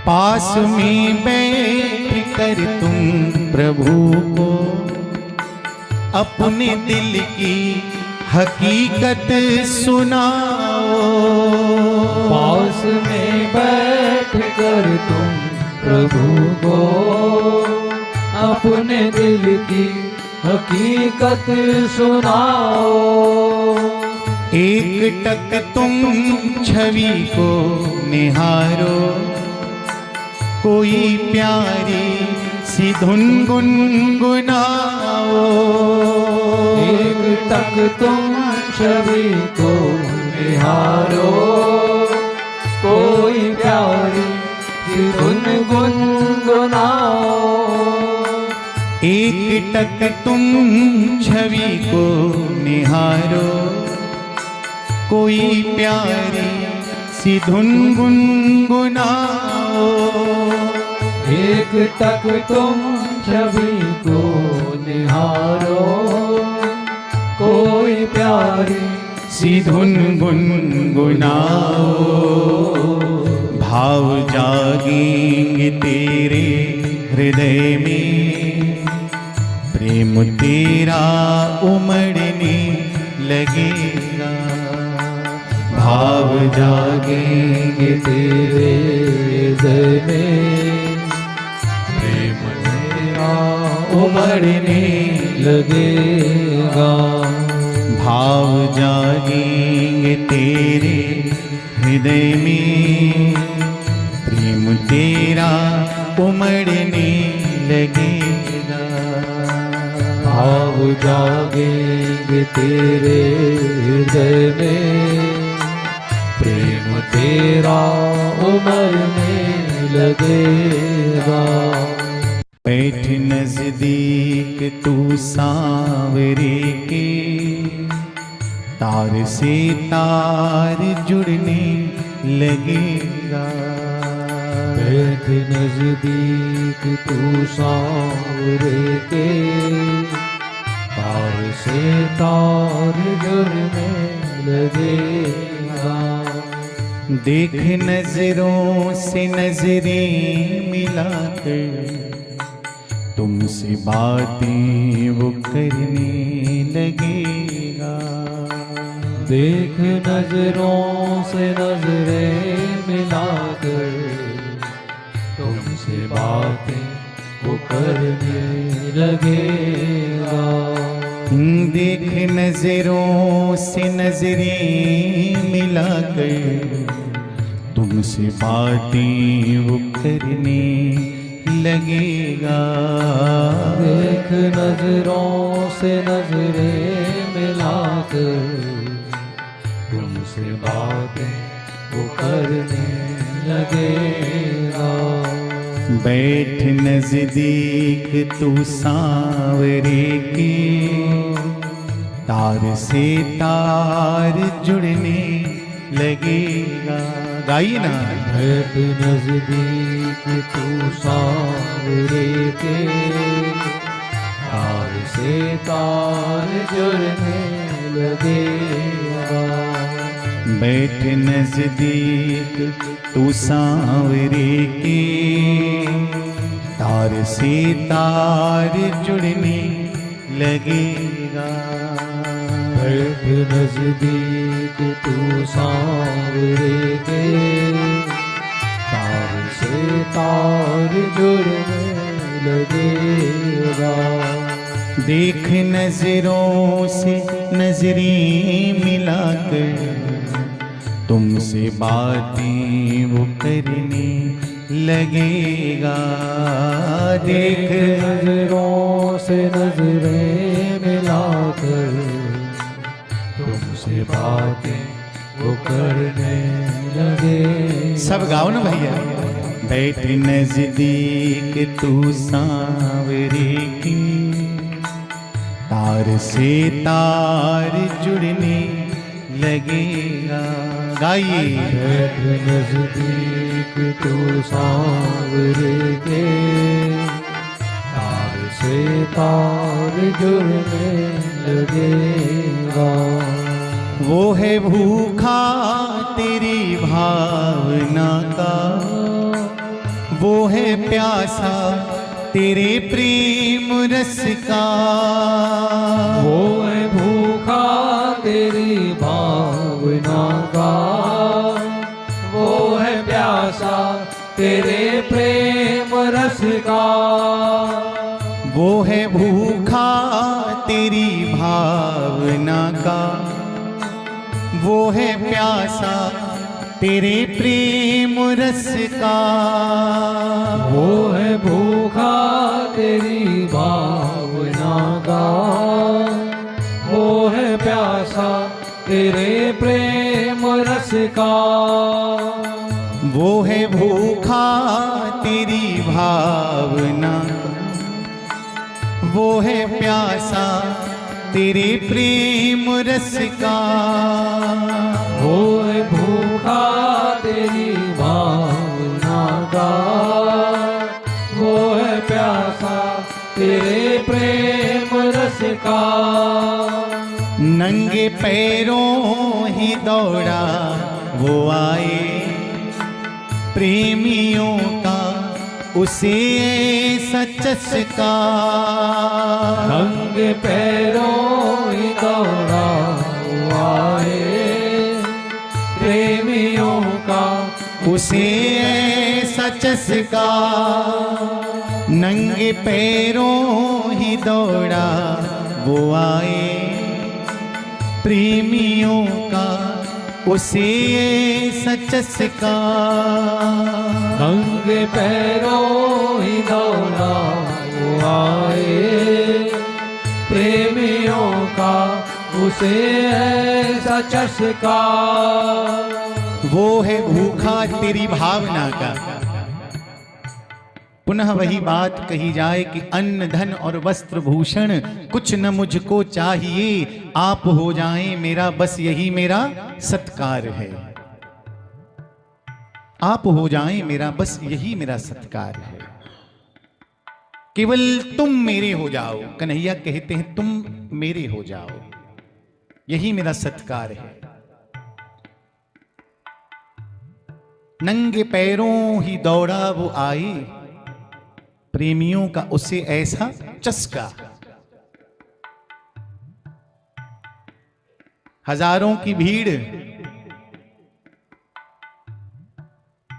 पास में बैठ कर तुम प्रभु को अपने दिल की हकीकत सुनाओ। पास में बैठ कर तुम प्रभु को अपने दिल की हकीकत सुनाओ। एक टक तुम छवि को निहारो, कोई प्यारी सी धुन गुनगुनाओ। एक टक तुम छवि को निहारो, कोई प्यारी सी धुन गुनगुनाओ। एक टक तुम छवि को निहारो, कोई प्यारी सी धुन गुनगुनाओ। एक टक तुम छवि को निहारो, कोई प्यारी सी धुन गुनगुनाओ। भाव जागेंगे तेरे हृदय में, प्रेम तेरा उमड़ने लगेगा। भाव जागेंगे तेरे हृदय में, प्रेम तेरा उमड़ने लगेगा। भाव जागेंगे तेरे हृदय में, प्रेम तेरा उमड़ने लगेगा। भाव जागेंगे तेरे हृदय में, प्रेम तेरा उमड़ने लगेगा। बैठ नजदीक तू सांवरे के, तार से तार जुड़ने लगेगा। बैठ नजदीक तू सांवरे के, तार से तार जुड़ने लगेगा। देख नजरों से नजरें मिलाकर, तुमसे बातें वो करने लगेगा। देख नजरों से नजरें मिलाकर, तुमसे बातें वो करने लगेगा। देख नजरों से नजरें मिलाकर, तुमसे बातें वो करने लगेगा। देख नजरों से नजरें मिलाकर, तुमसे बातें वो करने लगेगा। बैठ नजदीक तू सांवरे के, तार से तार जुड़ने लगेगा। गाइए ना। बैठ नजदीक तू सांवरे के, तार से तार जुड़ने लगेगा। बैठ नजदीक तू सांवरे के, तार से तार जुड़ने लगेगा। बैठ नजदीक तू सांवरे के, तार से तार जुड़ने लगेगा। देख नजरों से नजरें मिलाकर, तुमसे बातें वो करने लगेगा। देख नजरों से नजरें मिलाकर, तुमसे बातें वो करने लगे। सब गाओ ना भैया। बैठ नजदीक तू सांवरे की, तार से तार जुड़ने लगेगा। गाइए। बैठ नजदीक तू सांवरे के, तार से तार जुड़ने लगेगा। वो है भूखा तेरी भावना का, वो है प्यासा तेरे प्रेम रस का। वो है भूखा तेरी भावना का, वो है प्यासा तेरे प्रेम रस का। वो है भूखा तेरी भावना का, वो है प्यासा तेरे प्रेम रस का। वो है भूखा तेरी भावना का, वो है प्यासा तेरे प्रेम रस का। वो है भूखा तेरी भावना का, वो है प्यासा तेरे प्रेम रस का। वो है भूखा तेरी भावना का, वो है प्यासा तेरे प्रेम रस का। नंगे पैरों ही दौड़ा वो आए, प्रेमियों का उसे ऐसा चस्का। नंगे पैरों ही दौड़ा वो आए, प्रेमियों का उसे ऐसा चस्का। नंगे पैरों ही दौड़ा वो आए, प्रेमियों का उसे ऐसा चस्का। नंगे पैरों ही दौड़ा वो आए, प्रेमियों का उसे ऐसा चस्का। वो है भूखा तेरी भावना का। पुनः वही बात कही जाए कि अन्न धन और वस्त्र भूषण कुछ न मुझको चाहिए, आप हो जाएं मेरा बस यही मेरा सत्कार है। आप हो जाएं मेरा बस यही मेरा सत्कार है। केवल तुम मेरे हो जाओ, कन्हैया कहते हैं तुम मेरे हो जाओ, यही मेरा सत्कार है। नंगे पैरों ही दौड़ा वो आए, प्रेमियों का उसे ऐसा चस्का। हजारों की भीड़,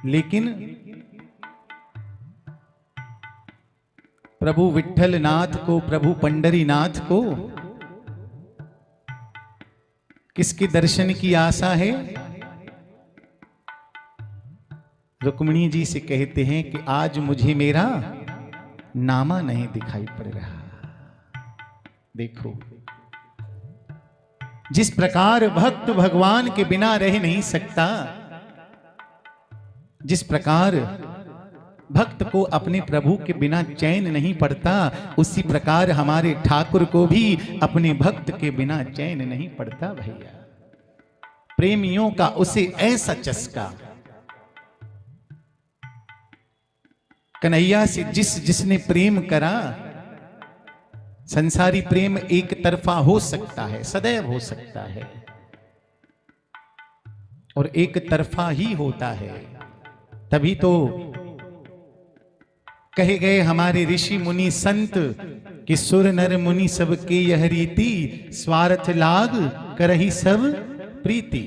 लेकिन प्रभु विठ्ठल नाथ को, प्रभु पंडरीनाथ को किसके दर्शन की आशा है? रुक्मिणी जी से कहते हैं कि आज मुझे मेरा नामा नहीं दिखाई पड़ रहा। देखो जिस प्रकार भक्त भगवान के बिना रह नहीं सकता, जिस प्रकार भक्त को अपने प्रभु के बिना चैन नहीं पड़ता, उसी प्रकार हमारे ठाकुर को भी अपने भक्त के बिना चैन नहीं पड़ता। भैया प्रेमियों का उसे ऐसा चस्का। कन्हैया से जिसने प्रेम करा, संसारी प्रेम एक तरफा हो सकता है, सदैव हो सकता है, और एक तरफा ही होता है। तभी तो कहे गए हमारे ऋषि मुनि संत कि सुर नर मुनि सबके यह रीति, स्वार्थ लाग करहि सब प्रीति।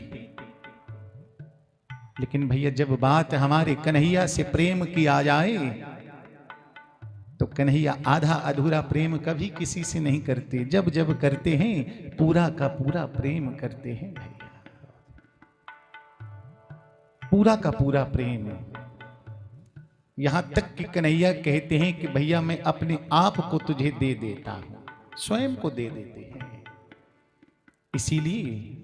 लेकिन भैया जब बात हमारे कन्हैया से प्रेम की आ जाए, तो कन्हैया आधा अधूरा प्रेम कभी किसी से नहीं करते। जब जब करते हैं पूरा का पूरा प्रेम करते हैं भैया, पूरा का पूरा प्रेम। यहां तक कि कन्हैया कहते हैं कि भैया मैं अपने आप को तुझे दे देता हूं, स्वयं को दे देते हैं। इसीलिए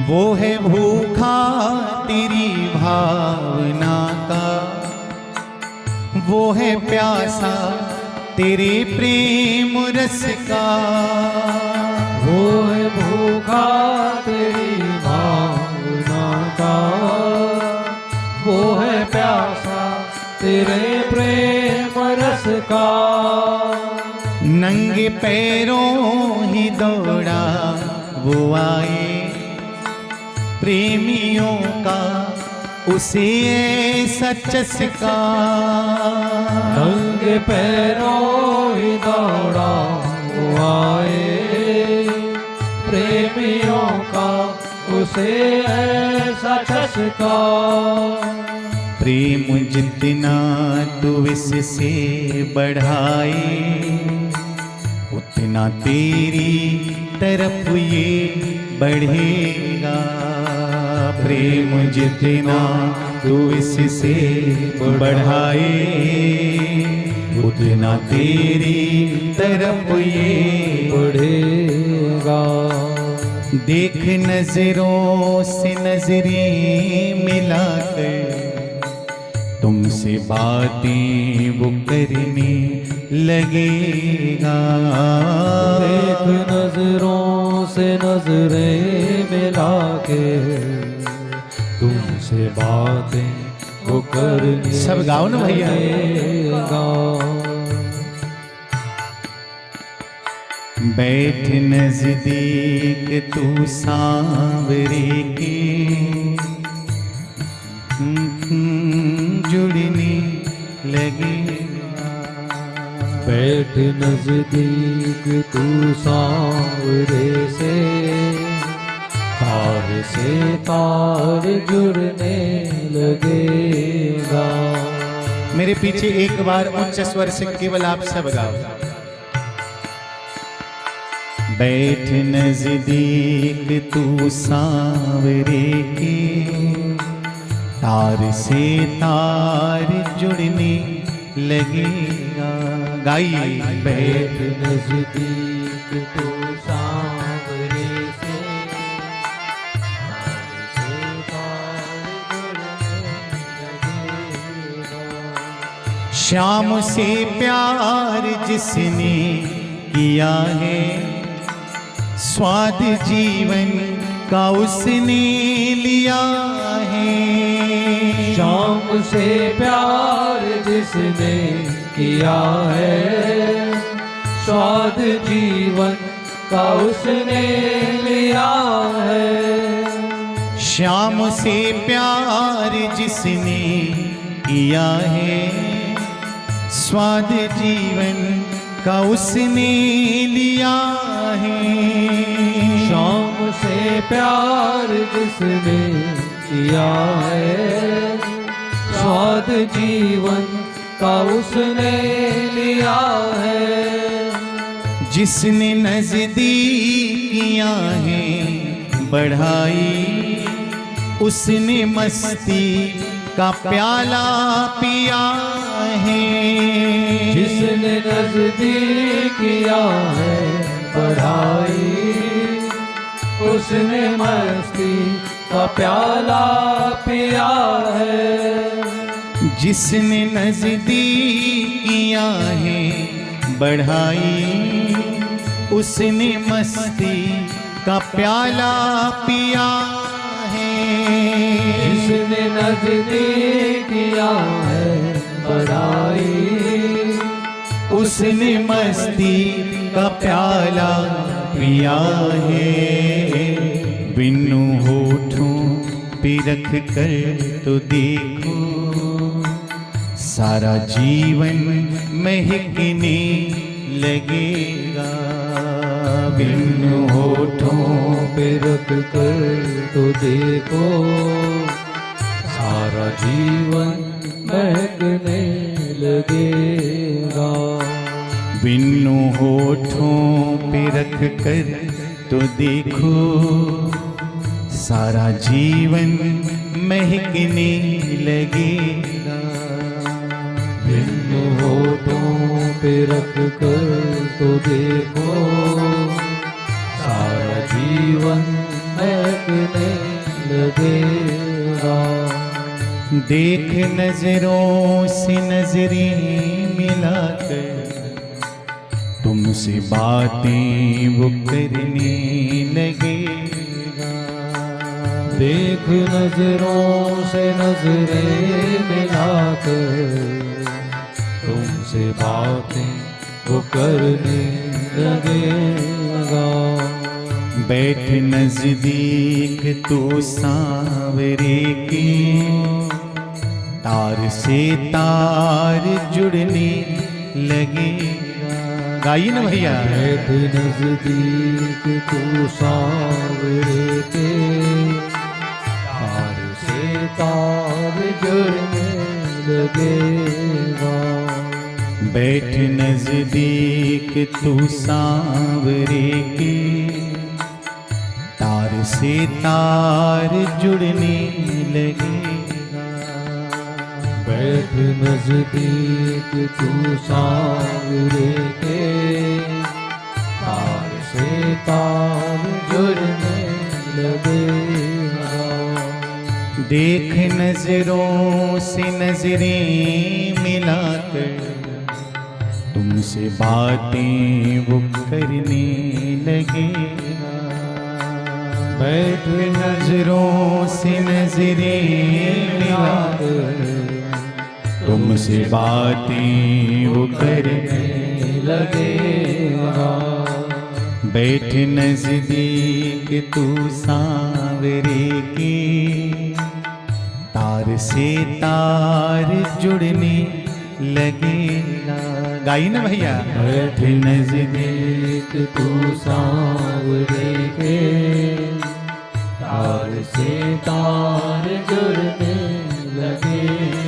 वो है भूखा तेरी भावना का, वो है प्यासा तेरे प्रेम रस का। वो है भूखा तेरी भावना का, वो है प्यासा तेरे प्रेम रस का। नंगे पैरों ही दौड़ा वो आए, प्रेमियों का उसे ऐसा चस्का, नंगे पैरों ही दौड़ा वो आए, प्रेमियों का उसे ऐसा चस्का। प्रेम जितना तू इससे बढ़ाए, उतना तेरी तरफ ये बढ़ेगा। प्रेम जितना तू इससे बढ़ाए, उतना तेरी तरफ ये बढ़ेगा। देख नजरों से नजरें मिलाकर, तुमसे बातें वो करने लगेगा। देख नजरों से नजरें मिला के, तुमसे बातें वो करने सब गाओ ना भैया। लगेगा। बैठ नजदीक तू सांवरे के, जुड़ने लगेगा। बैठ नजदीक तू सांवरे से, तार से तार जुड़ने लगेगा। मेरे पीछे एक बार उच्च स्वर से केवल आप सब गाओ। बैठ नजदीक तू सांवरे के, तार से तार जुड़ने लगेगा। गाइए। बैठ नजदीक तू सांवरे से, तार से तार जुड़ने लगेगा। श्याम से प्यार जिसने किया है, स्वाद जीवन का उसने लिया है। शाम से प्यार जिसने किया है, स्वाद जीवन का उसने लिया है। श्याम से प्यार जिसने किया है, स्वाद जीवन का उसने लिया है। शाम से प्यार जिसने किया है, स्वाद जीवन का उसने लिया है। जिसने नजदीकियां हैं बढ़ाई, उसने मस्ती का प्याला पिया है। जिसने नजदीकियां है बढ़ाई, उसने मस्ती का प्याला पिया है। जिसने नजदीकियां हैं बढ़ाई, उसने मस्ती का प्याला पिया है। जिसने नजदीकियां है बढ़ाई, उसने मस्ती का प्याला पिया है। बिनु होठों पे रख कर तो देखो, सारा जीवन महकने लगेगा। बिनु होठों पे रख कर तो देखो, सारा जीवन महकने लगेगा। बिनु होठों पे रख कर तो देखो, सारा जीवन महकने लगेगा। बिनु होठों पे रख कर तो देखो, सारा जीवन महकने लगेगा। देख नजरों से नजरें मिलाकर, तुमसे बातें वो करने लगेगा। देख नजरों से नजरें मिलाकर, तुमसे बातें वो करने लगेगा। बैठ नजदीक तू सांवरे के, तार से तार जुड़ने लगेगा। गाइए ना भैया। बैठ नजदीक तू सांवरे के, तार से तार जुड़ने लगेगा। बैठ नजदीक तू सांवरे के, तार से तार जुड़ने लगेगा। बैठ नजदीक तू सांवरे के, तार से तार जुड़ने लगेगा। देख नजरों से नजरें मिलाकर, तुमसे बातें वो करने लगेगा। बैठ नजरों से नजरें मिलाकर, तुमसे बातें वो करने लगेगा। बैठ नजदीक तू सांवरे के, तार से तार जुड़ने लगेगा। गाई ना भैया। बैठ नजदीक तू सांवरे के, तार से तार जुड़ने लगेगा।